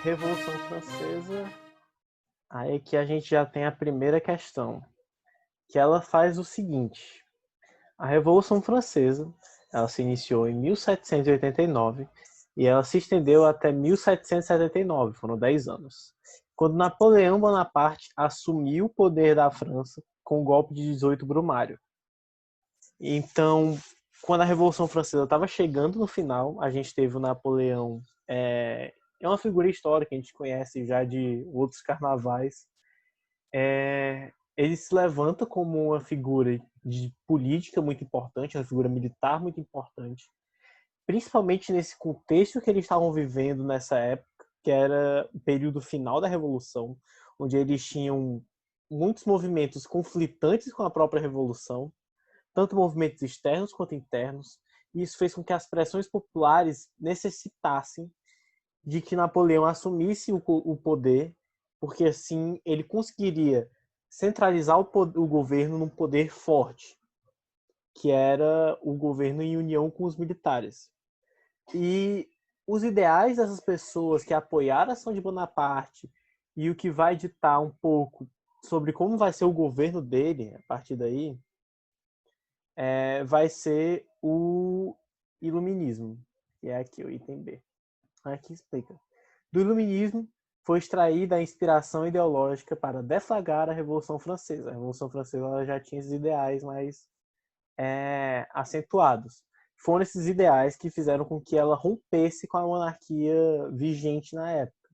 Revolução Francesa, aí que a gente já tem a primeira questão, que ela faz o seguinte: a Revolução Francesa, ela se iniciou em 1789 e ela se estendeu até 1779, foram 10 anos, quando Napoleão Bonaparte assumiu o poder da França com o golpe de 18 Brumário. Então, quando a Revolução Francesa estava chegando no final, a gente teve o Napoleão. É uma figura histórica, a gente conhece já de outros carnavais. Ele se levanta como uma figura de política muito importante, uma figura militar muito importante, principalmente nesse contexto que eles estavam vivendo nessa época, que era o período final da Revolução, onde eles tinham muitos movimentos conflitantes com a própria Revolução, tanto movimentos externos quanto internos, e isso fez com que as pressões populares necessitassem de que Napoleão assumisse o poder, porque assim ele conseguiria centralizar o governo num poder forte, que era o governo em união com os militares. E os ideais dessas pessoas que apoiaram a ação de Bonaparte e o que vai ditar um pouco sobre como vai ser o governo dele a partir daí, vai ser o iluminismo, que é aqui o item B. Aqui explica. Do iluminismo foi extraída a inspiração ideológica para deflagrar a Revolução Francesa. A Revolução Francesa ela já tinha esses ideais mais acentuados. Foram esses ideais que fizeram com que ela rompesse com a monarquia vigente na época.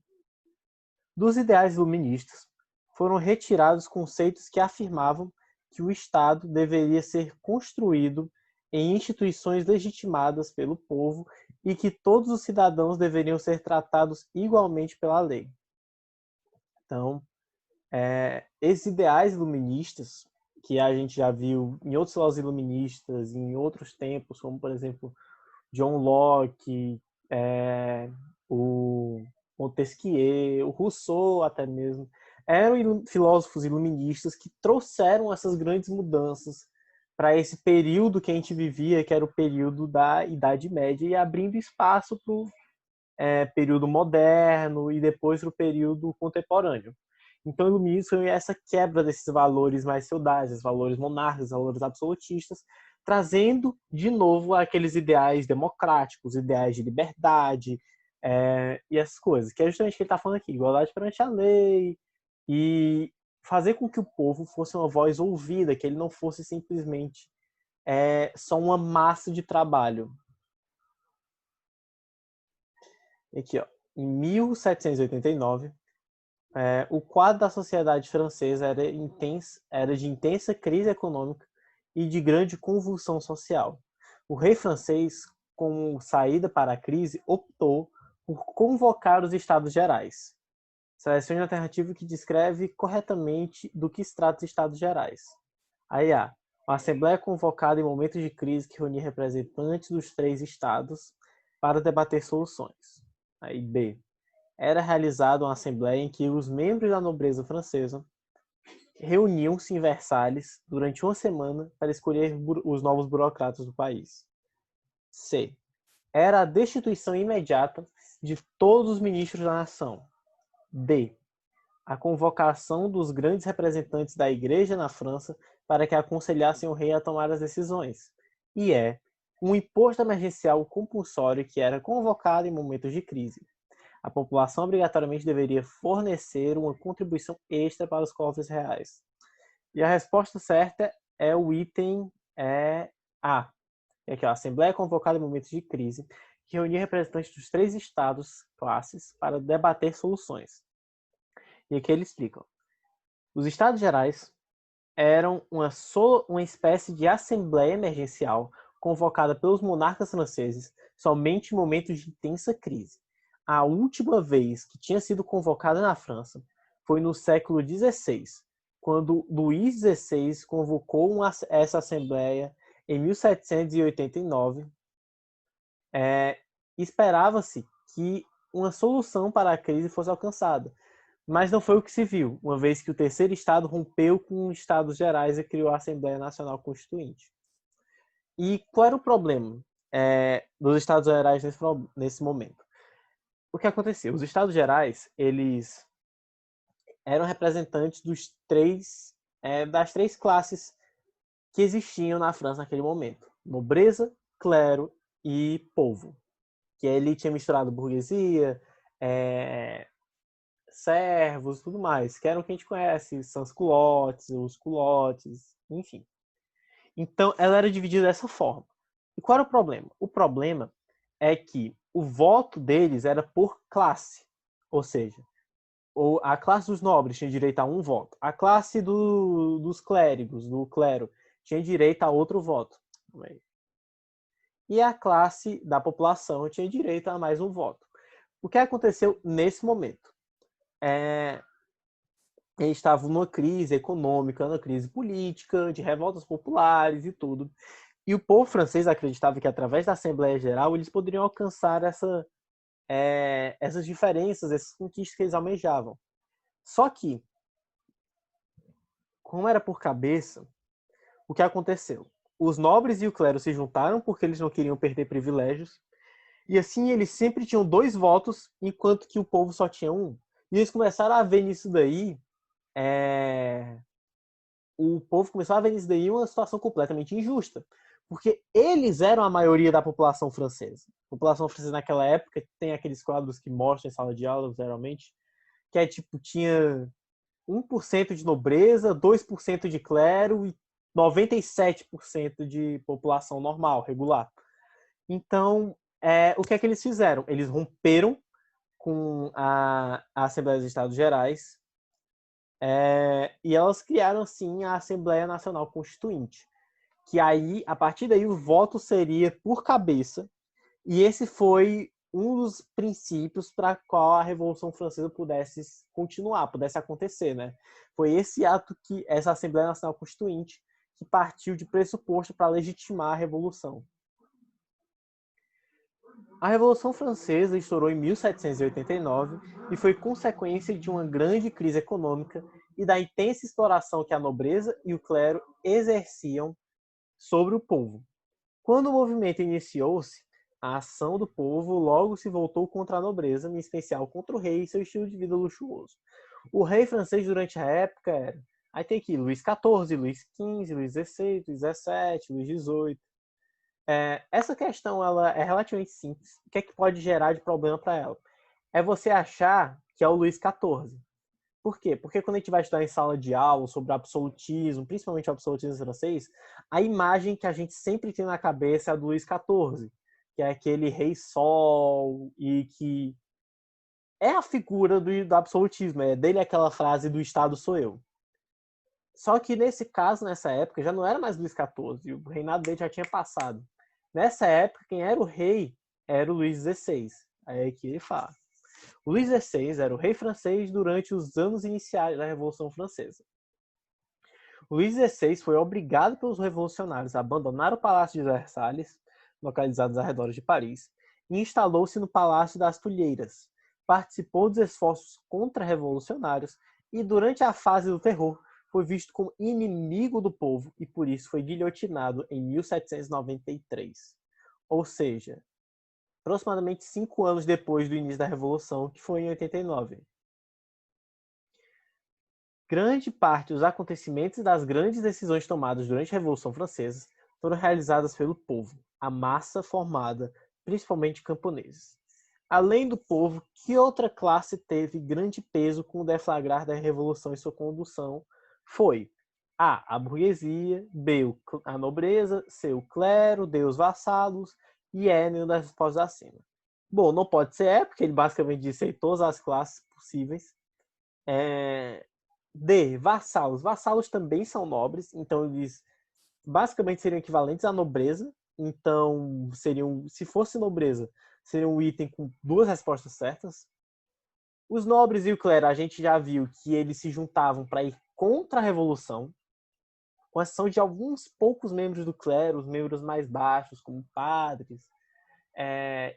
Dos ideais iluministas, foram retirados conceitos que afirmavam que o Estado deveria ser construído em instituições legitimadas pelo povo e que todos os cidadãos deveriam ser tratados igualmente pela lei. Então, esses ideais iluministas, que a gente já viu em outros filósofos iluministas, em outros tempos, como, por exemplo, John Locke, o Montesquieu, o Rousseau até mesmo, eram filósofos iluministas que trouxeram essas grandes mudanças para esse período que a gente vivia, que era o período da Idade Média, e abrindo espaço para o período moderno e depois para o período contemporâneo. Então, o iluminismo foi essa quebra desses valores mais feudais, valores monárquicos, valores absolutistas, trazendo de novo aqueles ideais democráticos, ideais de liberdade e essas coisas, que é justamente o que ele está falando aqui, igualdade perante a lei, e fazer com que o povo fosse uma voz ouvida, que ele não fosse simplesmente só uma massa de trabalho. Aqui, ó, em 1789, o quadro da sociedade francesa era de intensa crise econômica e de grande convulsão social. O rei francês, como saída para a crise, optou por convocar os Estados Gerais. Selecione a alternativa que descreve corretamente do que se trata os Estados Gerais. Aí há uma assembleia convocada em momentos de crise que reunia representantes dos 3 estados para debater soluções. Aí B. Era realizada uma assembleia em que os membros da nobreza francesa reuniam-se em Versalhes durante uma semana para escolher os novos burocratas do país. C. Era a destituição imediata de todos os ministros da nação. D. A convocação dos grandes representantes da Igreja na França para que aconselhassem o rei a tomar as decisões. E um imposto emergencial compulsório que era convocado em momentos de crise. A população obrigatoriamente deveria fornecer uma contribuição extra para os cofres reais. E a resposta certa é o item A. É aqui, a Assembleia convocada em momentos de crise, que reunia representantes dos 3 estados, classes, para debater soluções. E aqui ele explica. Os Estados Gerais eram uma espécie de assembleia emergencial convocada pelos monarcas franceses somente em momentos de intensa crise. A última vez que tinha sido convocada na França foi no século XVI, quando Luís XVI convocou essa assembleia em 1789. Esperava-se que uma solução para a crise fosse alcançada, mas não foi o que se viu, uma vez que o terceiro estado rompeu com os Estados Gerais e criou a Assembleia Nacional Constituinte. E qual era o problema dos Estados Gerais nesse momento? O que aconteceu? Os Estados Gerais, eles eram representantes das três classes que existiam na França naquele momento: nobreza, clero e povo. Que ele tinha misturado burguesia, servos, tudo mais, que eram o que a gente conhece, sans-culottes, os culottes, enfim. Então, ela era dividida dessa forma. E qual era o problema? O problema é que o voto deles era por classe, ou seja, a classe dos nobres tinha direito a um voto, a classe dos clérigos, do clero, tinha direito a outro voto. E a classe da população tinha direito a mais um voto. O que aconteceu nesse momento? Eles estavam numa crise econômica, numa crise política, de revoltas populares e tudo. E o povo francês acreditava que, através da Assembleia Geral, eles poderiam alcançar essas diferenças, essas conquistas que eles almejavam. Só que, como era por cabeça, o que aconteceu? Os nobres e o clero se juntaram porque eles não queriam perder privilégios. E assim eles sempre tinham 2 votos, enquanto que o povo só tinha um. E eles começaram a ver nisso daí. O povo começou a ver nisso daí uma situação completamente injusta. Porque eles eram a maioria da população francesa. A população francesa naquela época tem aqueles quadros que mostram em sala de aula, geralmente, que é tipo, tinha 1% de nobreza, 2% de clero e 97% de população normal, regular. Então, o que é que eles fizeram? Eles romperam com a Assembleia dos Estados Gerais e elas criaram, assim, a Assembleia Nacional Constituinte. Que aí, a partir daí, o voto seria por cabeça, e esse foi um dos princípios para qual a Revolução Francesa pudesse continuar, pudesse acontecer, né? Foi esse ato que essa Assembleia Nacional Constituinte que partiu de pressuposto para legitimar a Revolução. A Revolução Francesa estourou em 1789 e foi consequência de uma grande crise econômica e da intensa exploração que a nobreza e o clero exerciam sobre o povo. Quando o movimento iniciou-se, a ação do povo logo se voltou contra a nobreza, em especial contra o rei e seu estilo de vida luxuoso. O rei francês durante a época era... Aí tem aqui Luís XIV, Luís XV, Luís XVI, Luís XVII, Luís XVIII. Essa questão ela é relativamente simples. O que é que pode gerar de problema para ela? É você achar que é o Luís XIV. Por quê? Porque quando a gente vai estudar em sala de aula sobre absolutismo, principalmente o absolutismo francês, a imagem que a gente sempre tem na cabeça é a do Luís XIV, que é aquele rei sol e que é a figura do absolutismo. É dele aquela frase do Estado sou eu. Só que nesse caso, nessa época, já não era mais Luís XIV, o reinado dele já tinha passado. Nessa época, quem era o rei era o Luís XVI. Aí é que ele fala. O Luís XVI era o rei francês durante os anos iniciais da Revolução Francesa. O Luís XVI foi obrigado pelos revolucionários a abandonar o Palácio de Versalhes, localizado aos arredores de Paris, e instalou-se no Palácio das Tulheiras. Participou dos esforços contra-revolucionários e, durante a fase do terror, foi visto como inimigo do povo e, por isso, foi guilhotinado em 1793. Ou seja, aproximadamente 5 anos depois do início da Revolução, que foi em 89. Grande parte dos acontecimentos e das grandes decisões tomadas durante a Revolução Francesa foram realizadas pelo povo, a massa formada principalmente de camponeses. Além do povo, que outra classe teve grande peso com o deflagrar da Revolução e sua condução foi A burguesia, B, a nobreza, C, o clero, D, os vassalos e E, nenhuma das respostas acima. Bom, não pode ser E, porque ele basicamente disse aí todas as classes possíveis. D, vassalos. Vassalos também são nobres, então eles basicamente seriam equivalentes à nobreza. Então, se fosse nobreza, seria um item com 2 respostas certas. Os nobres e o clero, a gente já viu que eles se juntavam para ir contra a revolução, com exceção de alguns poucos membros do clero, os membros mais baixos, como padres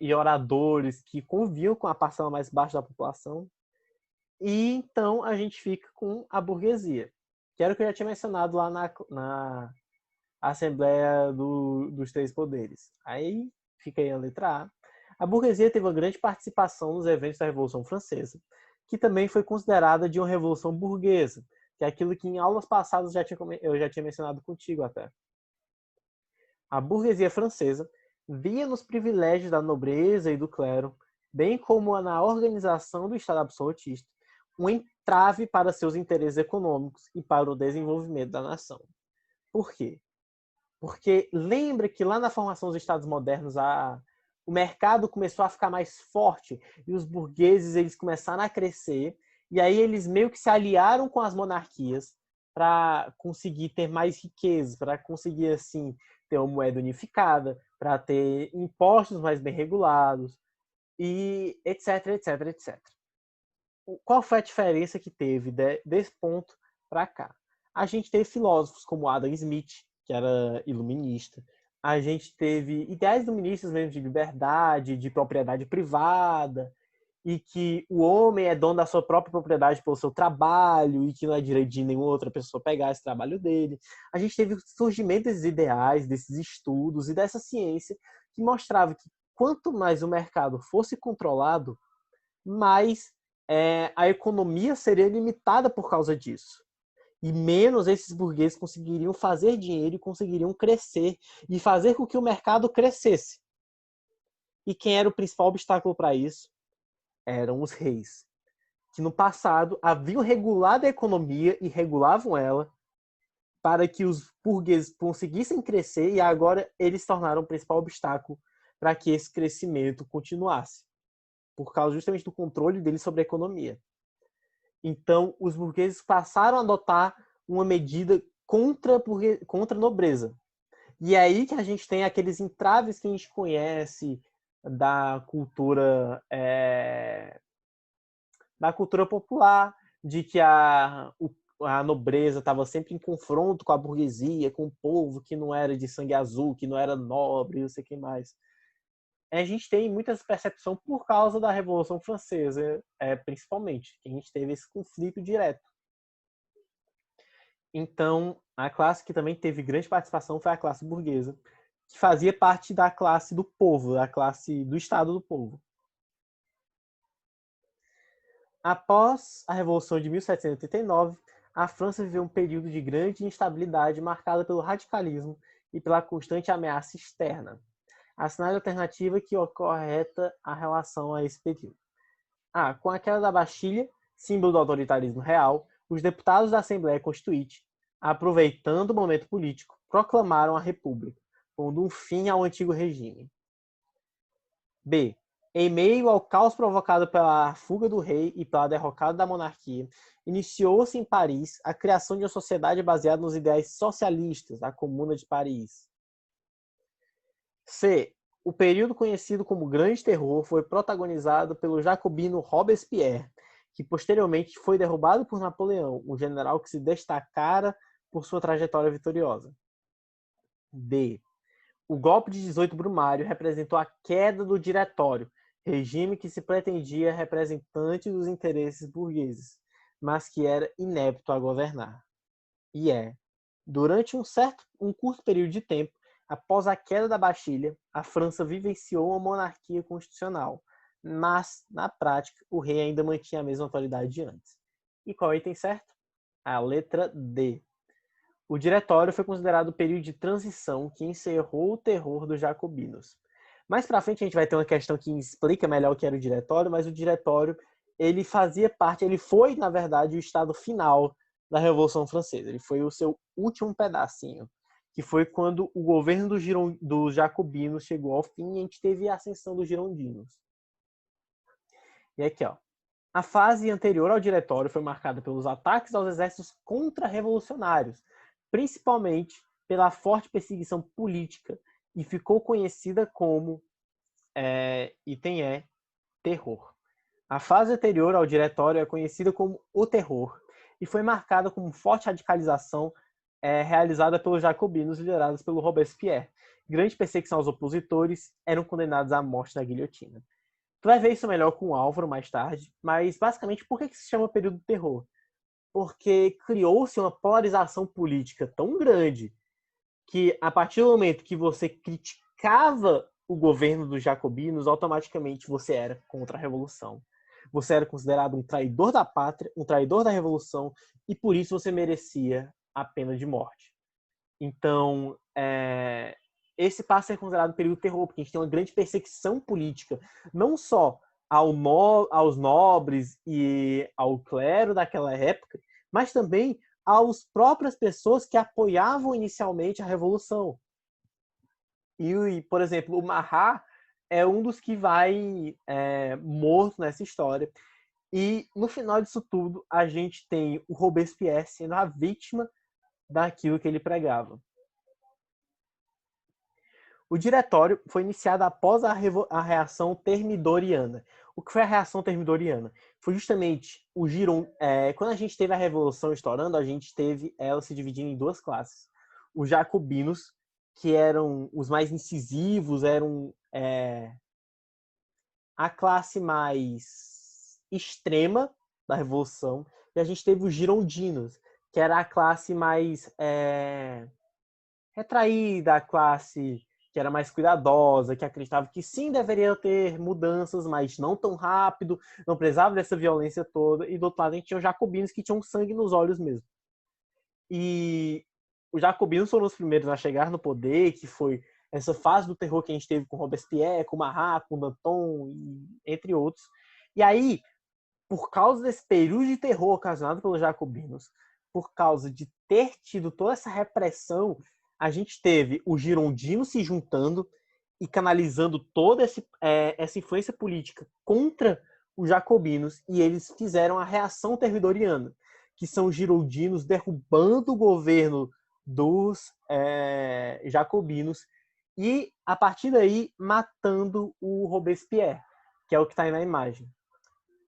e oradores, que conviviam com a parcela mais baixa da população. E então a gente fica com a burguesia, que era o que eu já tinha mencionado lá na Assembleia dos Três Poderes. Aí fica aí a letra A. A burguesia teve uma grande participação nos eventos da Revolução Francesa, que também foi considerada de uma revolução burguesa, que é aquilo que em aulas passadas eu já tinha mencionado contigo até. A burguesia francesa via nos privilégios da nobreza e do clero, bem como na organização do Estado absolutista, um entrave para seus interesses econômicos e para o desenvolvimento da nação. Por quê? Porque lembra que lá na formação dos Estados modernos o mercado começou a ficar mais forte e os burgueses eles começaram a crescer e aí eles meio que se aliaram com as monarquias para conseguir ter mais riqueza, para conseguir assim ter uma moeda unificada, para ter impostos mais bem regulados e etc, etc, etc. Qual foi a diferença que teve desse ponto para cá? A gente teve filósofos como Adam Smith, que era iluminista. A gente teve ideais iluministas mesmo de liberdade, de propriedade privada, e que o homem é dono da sua própria propriedade pelo seu trabalho, e que não é direito de nenhuma outra pessoa pegar esse trabalho dele. A gente teve o surgimento desses ideais, desses estudos e dessa ciência que mostrava que quanto mais o mercado fosse controlado, mais a economia seria limitada por causa disso. E menos esses burgueses conseguiriam fazer dinheiro e conseguiriam crescer e fazer com que o mercado crescesse. E quem era o principal obstáculo para isso? Eram os reis, que no passado haviam regulado a economia e regulavam ela para que os burgueses conseguissem crescer e agora eles se tornaram o principal obstáculo para que esse crescimento continuasse, por causa justamente do controle deles sobre a economia. Então, os burgueses passaram a adotar uma medida contra a nobreza. E é aí que a gente tem aqueles entraves que a gente conhece da cultura popular, de que a nobreza estava sempre em confronto com a burguesia, com o povo que não era de sangue azul, que não era nobre, não sei o que mais. A gente tem muitas percepções por causa da Revolução Francesa, principalmente, que a gente teve esse conflito direto. Então, a classe que também teve grande participação foi a classe burguesa, que fazia parte da classe do povo, da classe do Estado do povo. Após a Revolução de 1789, a França viveu um período de grande instabilidade marcada pelo radicalismo e pela constante ameaça externa. A cenário alternativa que ocorreta a relação a esse período. Com a queda da Bastilha, símbolo do autoritarismo real, os deputados da Assembleia Constituinte, aproveitando o momento político, proclamaram a República, pondo um fim ao antigo regime. B. Em meio ao caos provocado pela fuga do rei e pela derrocada da monarquia, iniciou-se em Paris a criação de uma sociedade baseada nos ideais socialistas, a Comuna de Paris. C. O período conhecido como Grande Terror foi protagonizado pelo jacobino Robespierre, que posteriormente foi derrubado por Napoleão, um general que se destacara por sua trajetória vitoriosa. D. O golpe de 18 Brumário representou a queda do Diretório, regime que se pretendia representante dos interesses burgueses, mas que era inepto a governar. E durante um curto período de tempo, após a queda da Bastilha, a França vivenciou uma monarquia constitucional, mas, na prática, o rei ainda mantinha a mesma autoridade de antes. E qual item certo? A letra D. O Diretório foi considerado o período de transição que encerrou o terror dos jacobinos. Mais para frente a gente vai ter uma questão que explica melhor o que era o Diretório, mas o Diretório ele fazia parte, ele foi, na verdade, o estado final da Revolução Francesa. Ele foi o seu último pedacinho, que foi quando o governo dos jacobinos chegou ao fim e a gente teve a ascensão dos girondinos. E aqui, a fase anterior ao Diretório foi marcada pelos ataques aos exércitos contra-revolucionários, principalmente pela forte perseguição política, e ficou conhecida como item terror. A fase anterior ao Diretório é conhecida como o terror, e foi marcada como forte radicalização realizada pelos jacobinos liderados pelo Robespierre. Grande perseguição aos opositores, eram condenados à morte na guilhotina. Tu vai ver isso melhor com o Álvaro mais tarde, mas basicamente por que se chama período do terror? Porque criou-se uma polarização política tão grande que a partir do momento que você criticava o governo dos jacobinos, automaticamente você era contra a revolução. Você era considerado um traidor da pátria, um traidor da revolução, e por isso você merecia a pena de morte. Então, esse passa a ser considerado um período de terror, porque a gente tem uma grande perseguição política, não só aos nobres e ao clero daquela época, mas também às próprias pessoas que apoiavam inicialmente a revolução. E por exemplo, o Marat é um dos que vai morto nessa história. E no final disso tudo, a gente tem o Robespierre sendo a vítima daquilo que ele pregava. O diretório foi iniciado após a reação termidoriana. O que foi a reação termidoriana? Foi justamente o Giron. Quando a gente teve a Revolução estourando, a gente teve ela se dividindo em duas classes. Os jacobinos, que eram os mais incisivos, eram a classe mais extrema da Revolução, e a gente teve os girondinos, que era a classe mais retraída, a classe que era mais cuidadosa, que acreditava que sim, deveria ter mudanças, mas não tão rápido, não precisava dessa violência toda. E do outro lado a gente tinha os jacobinos que tinham sangue nos olhos mesmo. E os jacobinos foram os primeiros a chegar no poder, que foi essa fase do terror que a gente teve com Robespierre, com Marat, com Danton, entre outros. E aí, por causa desse período de terror ocasionado pelos jacobinos, por causa de ter tido toda essa repressão, a gente teve os girondinos se juntando e canalizando toda essa influência política contra os jacobinos, e eles fizeram a reação termidoriana, que são os girondinos derrubando o governo dos jacobinos e, a partir daí, matando o Robespierre, que é o que está aí na imagem.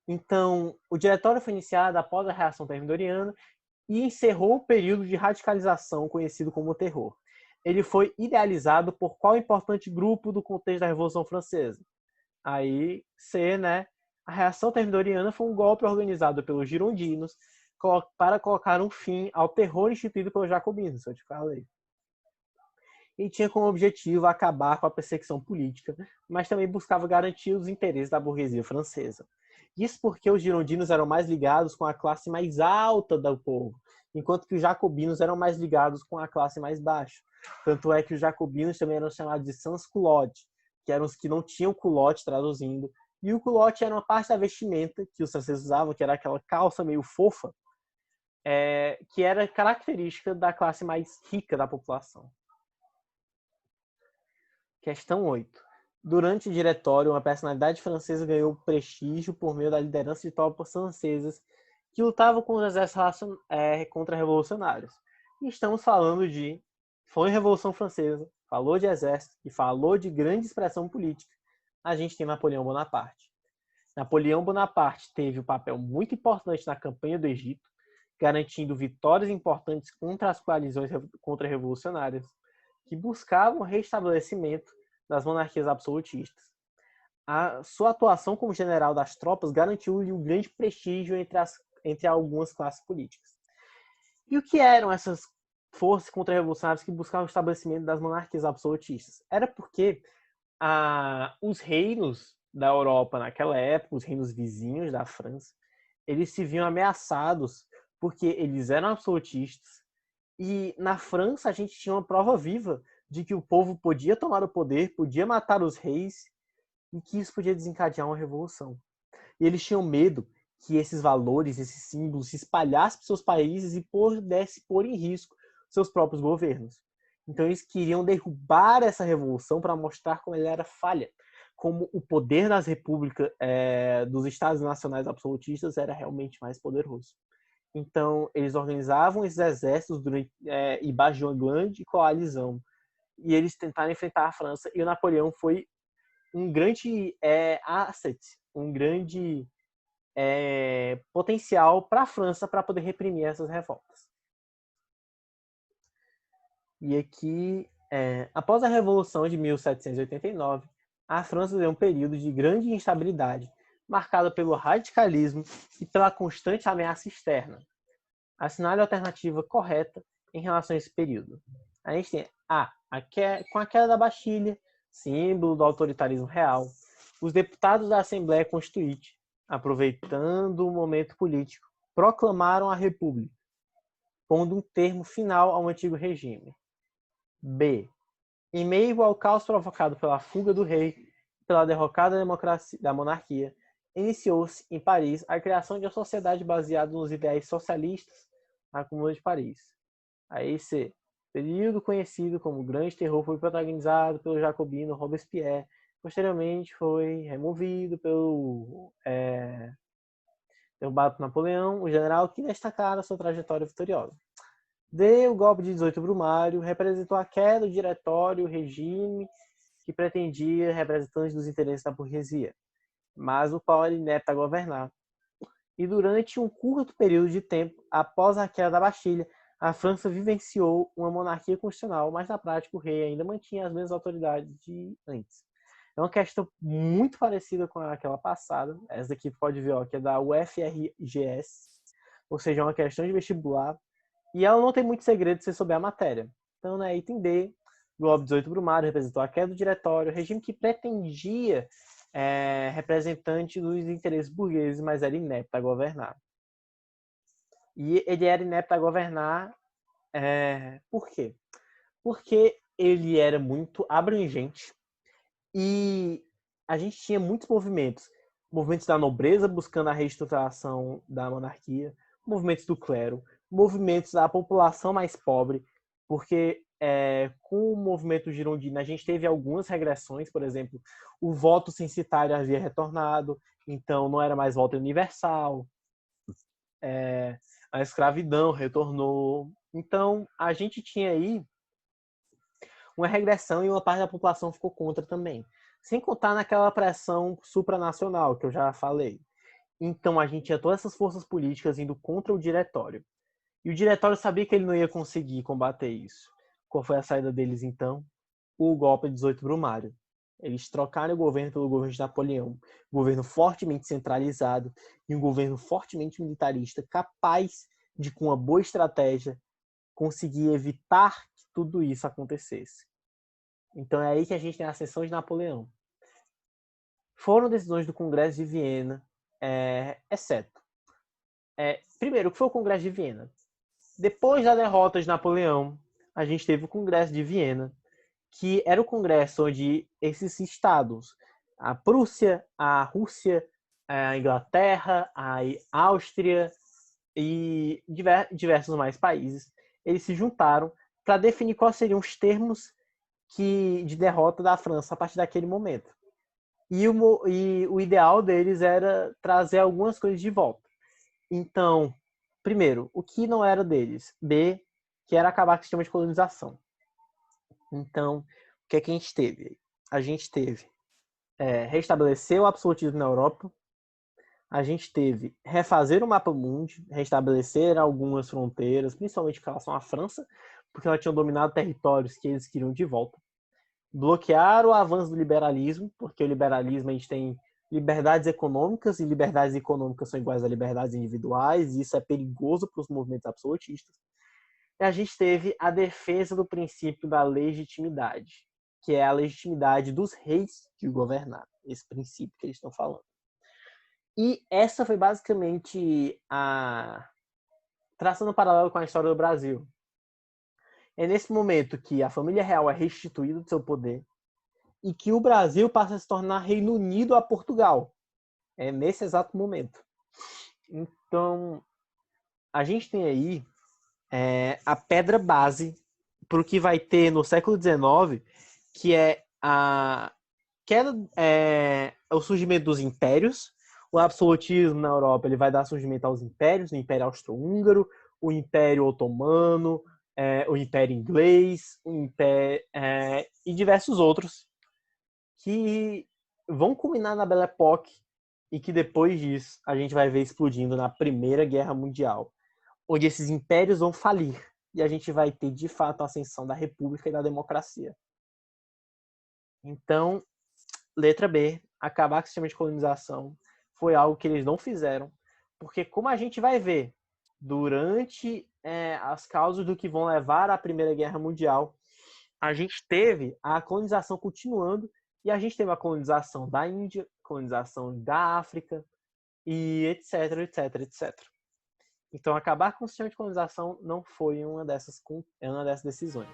Então, o diretório foi iniciado após a reação termidoriana e encerrou o período de radicalização conhecido como terror. Ele foi idealizado por qual importante grupo do contexto da Revolução Francesa? Aí, a reação termidoriana foi um golpe organizado pelos girondinos para colocar um fim ao terror instituído pelos jacobinos, eu te falei. E tinha como objetivo acabar com a perseguição política, mas também buscava garantir os interesses da burguesia francesa. Isso porque os girondinos eram mais ligados com a classe mais alta do povo, enquanto que os jacobinos eram mais ligados com a classe mais baixa. Tanto é que os jacobinos também eram chamados de sans-culottes, que eram os que não tinham culotte, traduzindo. E o culotte era uma parte da vestimenta que os franceses usavam, que era aquela calça meio fofa, que era característica da classe mais rica da população. Questão 8. Durante o diretório, uma personalidade francesa ganhou prestígio por meio da liderança de tropas francesas que lutavam com os exércitos contra-revolucionários. E estamos falando de... Foi a Revolução Francesa, falou de exército e falou de grande expressão política. A gente tem Napoleão Bonaparte. Napoleão Bonaparte teve um papel muito importante na campanha do Egito, garantindo vitórias importantes contra as coalizões contra-revolucionárias, que buscavam o restabelecimento das monarquias absolutistas. A sua atuação como general das tropas garantiu-lhe um grande prestígio entre algumas classes políticas. E o que eram essas forças contra-revolucionárias que buscavam o estabelecimento das monarquias absolutistas? Era porque os reinos da Europa naquela época, os reinos vizinhos da França, eles se viam ameaçados porque eles eram absolutistas. E na França a gente tinha uma prova viva de que o povo podia tomar o poder, podia matar os reis e que isso podia desencadear uma revolução. E eles tinham medo que esses valores, esses símbolos se espalhassem para seus países e pudesse pôr em risco seus próprios governos. Então eles queriam derrubar essa revolução para mostrar como ela era falha, como o poder das repúblicas dos estados nacionais absolutistas era realmente mais poderoso. Então, eles organizavam esses exércitos embaixo de uma grande coalizão. E eles tentaram enfrentar a França. E o Napoleão foi um grande asset, um grande potencial para a França para poder reprimir essas revoltas. E aqui, após a Revolução de 1789, a França viveu um período de grande instabilidade, marcado pelo radicalismo e pela constante ameaça externa. Assinale a alternativa correta em relação a esse período. A gente tem com a queda da Bastilha, símbolo do autoritarismo real, os deputados da Assembleia Constituinte, aproveitando o momento político, proclamaram a República, pondo um termo final ao antigo regime. B. Em meio ao caos provocado pela fuga do rei e pela derrocada da monarquia, iniciou-se em Paris a criação de uma sociedade baseada nos ideais socialistas na Comuna de Paris. Aí C. Período conhecido como Grande Terror foi protagonizado pelo jacobino Robespierre. Posteriormente foi removido pelo derrubado por Napoleão, o general que destacara sua trajetória vitoriosa. D. O golpe de 18 Brumário representou a queda do diretório, regime que pretendia representantes dos interesses da burguesia, mas o qual era inepto a governar. E durante um curto período de tempo, após a queda da Bastilha, a França vivenciou uma monarquia constitucional, mas na prática o rei ainda mantinha as mesmas autoridades de antes. É uma questão muito parecida com aquela passada. Essa daqui pode ver, ó, que é da UFRGS, ou seja, é uma questão de vestibular. E ela não tem muito segredo se você souber a matéria. Então, né, item D, o golpe 18 Brumário representou a queda do diretório, regime que pretendia representante dos interesses burgueses, mas era inepto a governar. E ele era inepto a governar por quê? Porque ele era muito abrangente e a gente tinha muitos movimentos. Movimentos da nobreza buscando a reestruturação da monarquia, movimentos do clero, movimentos da população mais pobre, porque com o movimento girondino a gente teve algumas regressões, por exemplo, o voto censitário havia retornado, então não era mais voto universal, a escravidão retornou. Então a gente tinha aí uma regressão e uma parte da população ficou contra também. Sem contar naquela pressão supranacional que eu já falei. Então a gente tinha todas essas forças políticas indo contra o diretório. E o diretório sabia que ele não ia conseguir combater isso. Qual foi a saída deles então? O golpe de 18 Brumário. Eles trocaram o governo pelo governo de Napoleão, um governo fortemente centralizado e um governo fortemente militarista, capaz de, com uma boa estratégia, conseguir evitar que tudo isso acontecesse. Então é aí que a gente tem a ascensão de Napoleão. Foram decisões do Congresso de Viena, exceto. Primeiro, o que foi o Congresso de Viena? Depois da derrota de Napoleão, a gente teve o Congresso de Viena, que era o congresso onde esses estados, a Prússia, a Rússia, a Inglaterra, a Áustria e diversos mais países, eles se juntaram para definir quais seriam os termos de derrota da França a partir daquele momento. E o ideal deles era trazer algumas coisas de volta. Então, primeiro, o que não era deles? B, que era acabar com o sistema de colonização. Então, o que é que a gente teve? A gente teve restabelecer o absolutismo na Europa, a gente teve refazer o mapa mundi, restabelecer algumas fronteiras, principalmente em relação à França, porque ela tinha dominado territórios que eles queriam de volta. Bloquear o avanço do liberalismo, porque o liberalismo a gente tem liberdades econômicas, e liberdades econômicas são iguais a liberdades individuais, e isso é perigoso para os movimentos absolutistas. E a gente teve a defesa do princípio da legitimidade, que é a legitimidade dos reis de governar, esse princípio que eles estão falando. E essa foi basicamente traçando um paralelo com a história do Brasil. É nesse momento que a família real é restituída do seu poder e que o Brasil passa a se tornar Reino Unido a Portugal. É nesse exato momento. Então, a gente tem aí a pedra base para o que vai ter no século XIX, que é o surgimento dos impérios. O absolutismo na Europa ele vai dar surgimento aos impérios, o Império Austro-Húngaro, o Império Otomano, o Império Inglês, e diversos outros que vão culminar na Belle Époque e que depois disso a gente vai ver explodindo na Primeira Guerra Mundial, onde esses impérios vão falir e a gente vai ter de fato a ascensão da República e da democracia. Então, letra B, acabar com o sistema de colonização foi algo que eles não fizeram, porque como a gente vai ver durante as causas do que vão levar à Primeira Guerra Mundial, a gente teve a colonização continuando e a gente teve a colonização da Índia, colonização da África e etc, etc, etc. Então, acabar com o sistema de colonização não foi uma dessas decisões.